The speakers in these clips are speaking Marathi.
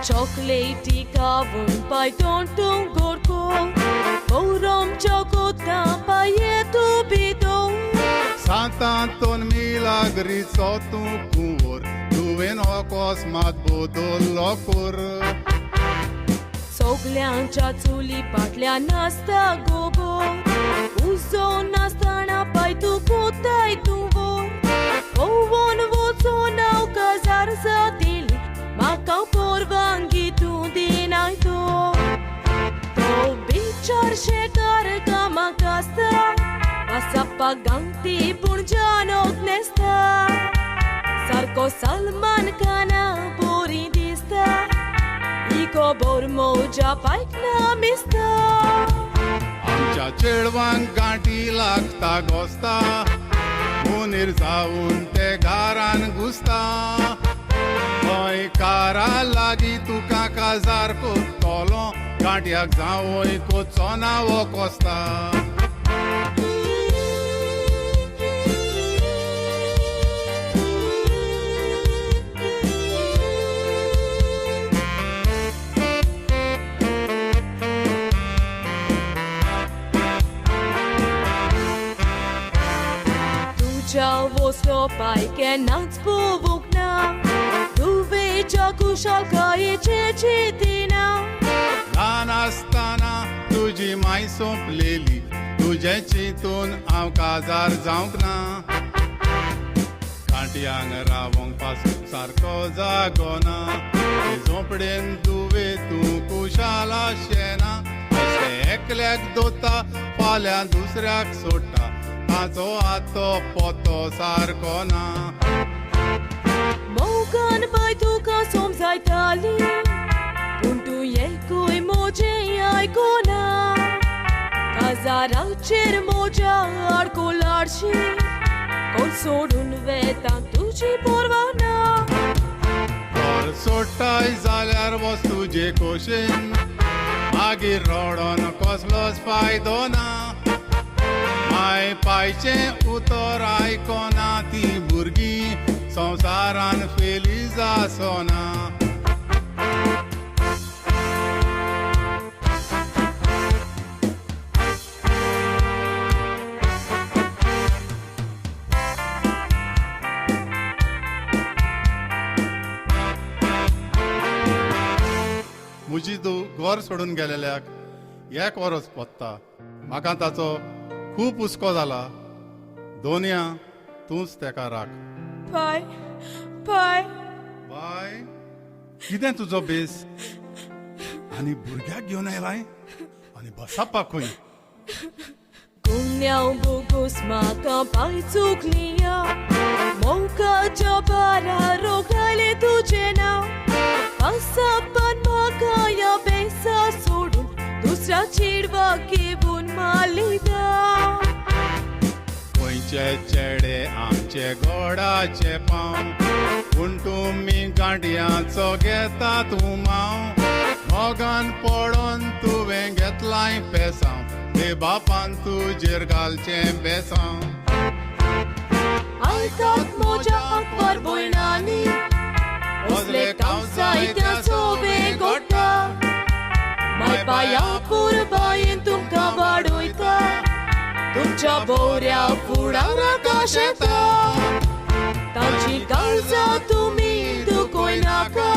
chocolatey kavun pai tontum gorko Borom chocota pai tu bidon Santanton milagrit sotu kur Duven okos mat bodol lokur Sogleanच्या चुली पाटल्या नास्ता गोबो उजो नास्ताना पाय तू कोताय तू वर ओवन वोचो नाव काजार जातिली म्हाका परवानगी तू दिनाय तो बिचार शेकार कामाक आसता पासाप्पा गांगती पूण जानोक नेसता सारको सलमान खाना बोरी दिसता इको बोर मोजा पायकना मिसता आमच्या चेडवांक गांठी लागता घोस्ता मुनीर जावन ते घरान घुसता हय कारा लागीं तुका काजार कोत्तलो गांठयाक जावं कोचो नावो कोसता Vostro pai kenac povukna Duvecia kushalka e cecitina ल्हान आसतना तुजी माय सोंपलेली तुजे चिंतून हांव काजार जावंक ना गांठयांक रावंक पासून सारको जागो ना ते झोंपडेन तुवे तूं कुशाल आशेना एकल्याक दोता फाल्यां दुसऱ्याक सोडटा ताचो आतो पोतो सारको ना Mogan pai tuka somzaitali Puntu yelkui moje aikona Kazaracher moja arkolarshi Kol sodun vetan tuji porvana Kol सोडटाय जाल्यार वच तुजे कोशेन मागीर रडोन कसलोच फायदो ना माय पायचे उतर आयकोना ती भुरगीं संवसारान फेलीज आसोना म्हजी घर सोडून गेलेल्याक 1 वरस पत्ता म्हाका ताचो खूब हुस्को जाला दोनया तूंच तेका राख Pai, pai बाय कितें तुजो बेस आनी भुरग्याक घेवन आयलाय आनी बसापा खंय Gumniał bugus maka pai cuklia Moka jabara rogale tuझे नाव Pasapan maka ya besa sodun Dusra chidwa घेऊन मालिदा गोंयचे चेडे आमचे गोडाचे पांव पूण तुमी गांठयांचो घेतात उमाव मोगान पडोन तुवें घेतलाय पेसांव ते बापान तुजेर घालचें बेसांव आयतात मोजा अकबर बोयणानी असले कावसायत्या सोबे गोटा माय पाया पुरबायेन तुमकां वाडोयता तुमच्या बोऱ्या फुडार आकाश येता ताची काळजां तुमी दुखोय नाका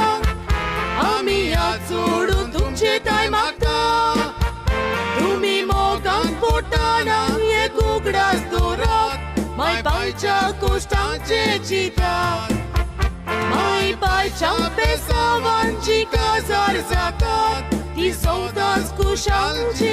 आमी याद सोडून तुमचे ताय मागता तुमी मोगान पोटाना एक उगडास दोरात माय बायच्या कोश्टांचे चितात माय बायच्या पेसावांची काजार जातात ती सौदास कुशालची